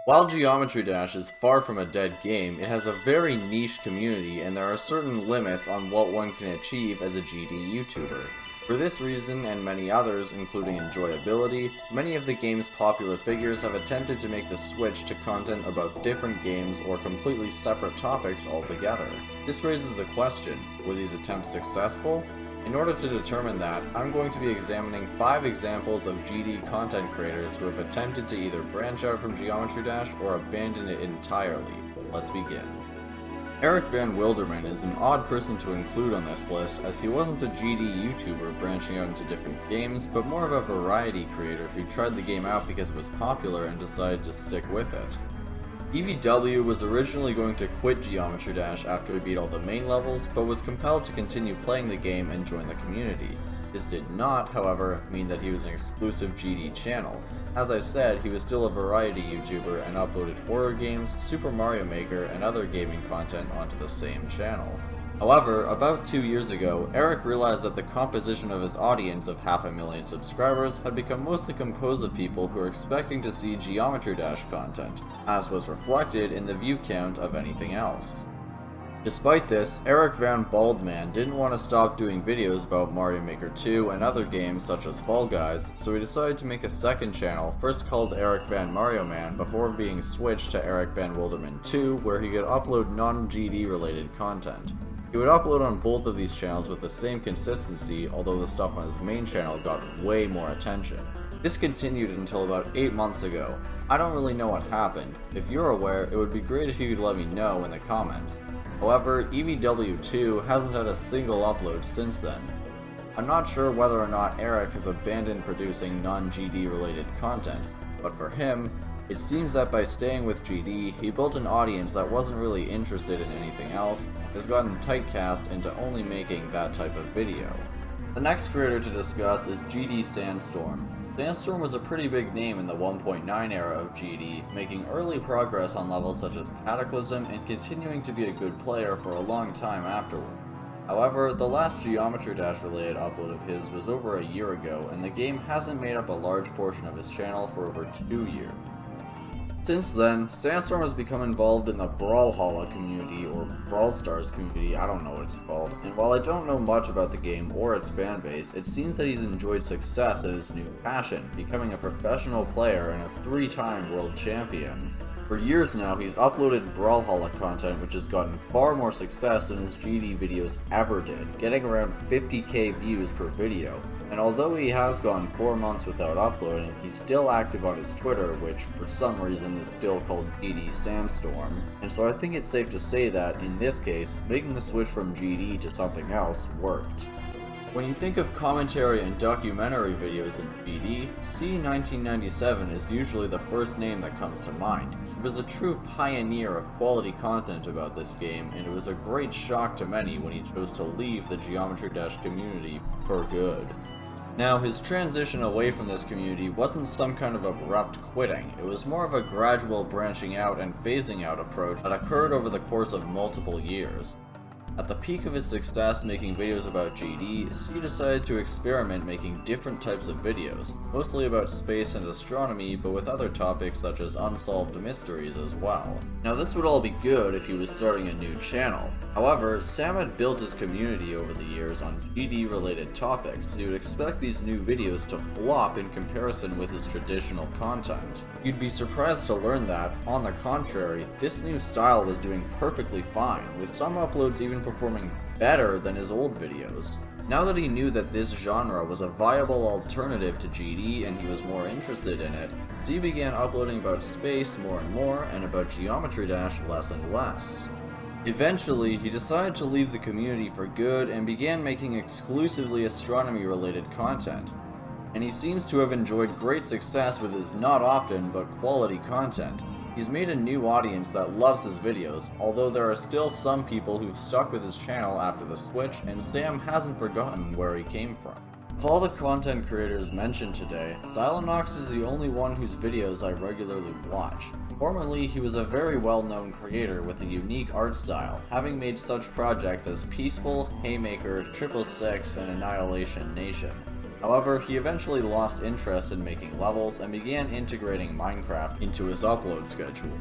While Geometry Dash is far from a dead game, it has a very niche community and there are certain limits on what one can achieve as a GD YouTuber. For this reason and many others, including enjoyability, many of the game's popular figures have attempted to make the switch to content about different games or completely separate topics altogether. This raises the question, were these attempts successful? In order to determine that, I'm going to be examining 5 examples of GD content creators who have attempted to either branch out from Geometry Dash or abandon it entirely. Let's begin. Eric Van Wilderman is an odd person to include on this list, as he wasn't a GD YouTuber branching out into different games, but more of a variety creator who tried the game out because it was popular and decided to stick with it. EVW was originally going to quit Geometry Dash after he beat all the main levels, but was compelled to continue playing the game and join the community. This did not, however, mean that he was an exclusive GD channel. As I said, he was still a variety YouTuber and uploaded horror games, Super Mario Maker, and other gaming content onto the same channel. However, about 2 years ago, Eric realized that the composition of his audience of 500,000 subscribers had become mostly composed of people who were expecting to see Geometry Dash content, as was reflected in the view count of anything else. Despite this, Eric Van Baldman didn't want to stop doing videos about Mario Maker 2 and other games such as Fall Guys, so he decided to make a second channel, first called Eric Van Mario Man, before being switched to Eric Van Wilderman 2, where he could upload non-GD related content. He would upload on both of these channels with the same consistency, although the stuff on his main channel got way more attention. This continued until about 8 months ago. I don't really know what happened. If you're aware, it would be great if you could let me know in the comments. However, EVW2 hasn't had a single upload since then. I'm not sure whether or not Eric has abandoned producing non-GD related content, but for him, it seems that by staying with GD, he built an audience that wasn't really interested in anything else, and has gotten typecast into only making that type of video. The next creator to discuss is GD Sandstorm. Sandstorm was a pretty big name in the 1.9 era of GD, making early progress on levels such as Cataclysm and continuing to be a good player for a long time afterward. However, the last Geometry Dash related upload of his was over a year ago, and the game hasn't made up a large portion of his channel for over 2 years. Since then, Sandstorm has become involved in the Brawlhalla community, or Brawl Stars community, I don't know what it's called, and while I don't know much about the game or its fanbase, it seems that he's enjoyed success at his new passion, becoming a professional player and a 3-time world champion. For years now, he's uploaded Brawlhalla content which has gotten far more success than his GD videos ever did, getting around 50k views per video. And although he has gone 4 months without uploading, he's still active on his Twitter, which for some reason is still called GD Sandstorm. And so I think it's safe to say that, in this case, making the switch from GD to something else worked. When you think of commentary and documentary videos in GD, C1997 is usually the first name that comes to mind. He was a true pioneer of quality content about this game, and it was a great shock to many when he chose to leave the Geometry Dash community for good. Now, his transition away from this community wasn't some kind of abrupt quitting, it was more of a gradual branching out and phasing out approach that occurred over the course of multiple years. At the peak of his success making videos about GD, C decided to experiment making different types of videos, mostly about space and astronomy, but with other topics such as unsolved mysteries as well. Now this would all be good if he was starting a new channel. However, Sam had built his community over the years on GD related topics, so you'd expect these new videos to flop in comparison with his traditional content. You'd be surprised to learn that, on the contrary, this new style was doing perfectly fine, with some uploads even performing better than his old videos. Now that he knew that this genre was a viable alternative to GD and he was more interested in it, Z began uploading about space more and more, and about Geometry Dash less and less. Eventually, he decided to leave the community for good and began making exclusively astronomy-related content. And he seems to have enjoyed great success with his not often but quality content. He's made a new audience that loves his videos, although there are still some people who've stuck with his channel after the switch, and Sam hasn't forgotten where he came from. Of all the content creators mentioned today, Xylonox is the only one whose videos I regularly watch. Formerly, he was a very well-known creator with a unique art style, having made such projects as Peaceful, Haymaker, 666, and Annihilation Nation. However, he eventually lost interest in making levels and began integrating Minecraft into his upload schedule.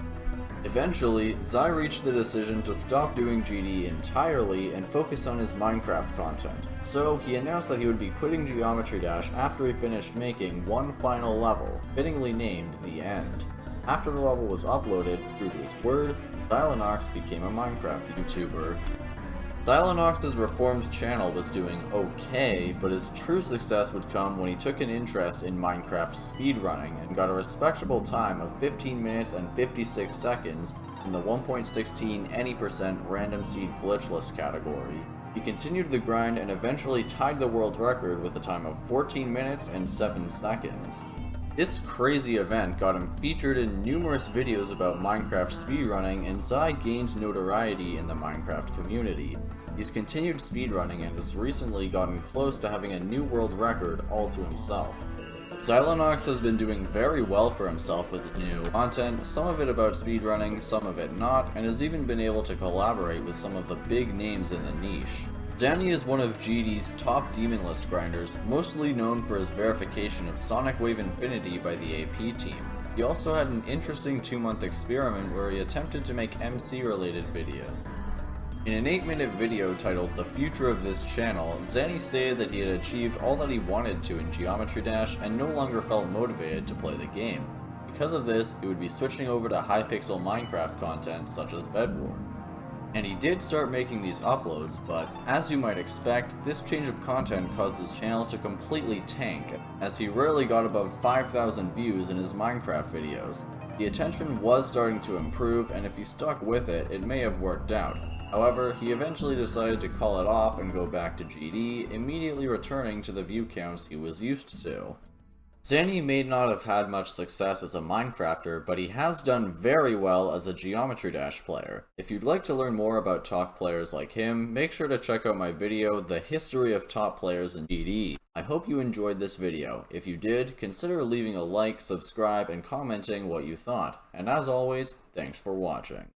Eventually, Xy reached the decision to stop doing GD entirely and focus on his Minecraft content. So, he announced that he would be quitting Geometry Dash after he finished making one final level, fittingly named The End. After the level was uploaded, true to his word, Xylonox became a Minecraft YouTuber. Xylonox's reformed channel was doing okay, but his true success would come when he took an interest in Minecraft speedrunning and got a respectable time of 15 minutes and 56 seconds in the 1.16 any % random seed glitchless category. He continued the grind and eventually tied the world record with a time of 14 minutes and 7 seconds. This crazy event got him featured in numerous videos about Minecraft speedrunning, and Xy gained notoriety in the Minecraft community. He's continued speedrunning and has recently gotten close to having a new world record all to himself. Xylonox has been doing very well for himself with his new content, some of it about speedrunning, some of it not, and has even been able to collaborate with some of the big names in the niche. Zany is one of GD's top demon list grinders, mostly known for his verification of Sonic Wave Infinity by the AP team. He also had an interesting 2-month experiment where he attempted to make MC related video. In an 8-minute video titled The Future of This Channel, Zany stated that he had achieved all that he wanted to in Geometry Dash and no longer felt motivated to play the game. Because of this, he would be switching over to high-pixel Minecraft content such as Bed War. And he did start making these uploads, but as you might expect, this change of content caused his channel to completely tank, as he rarely got above 5,000 views in his Minecraft videos. The attention was starting to improve, and if he stuck with it, it may have worked out. However, he eventually decided to call it off and go back to GD, immediately returning to the view counts he was used to. Zany may not have had much success as a Minecrafter, but he has done very well as a Geometry Dash player. If you'd like to learn more about top players like him, make sure to check out my video, The History of Top Players in GD. I hope you enjoyed this video. If you did, consider leaving a like, subscribe, and commenting what you thought. And as always, thanks for watching.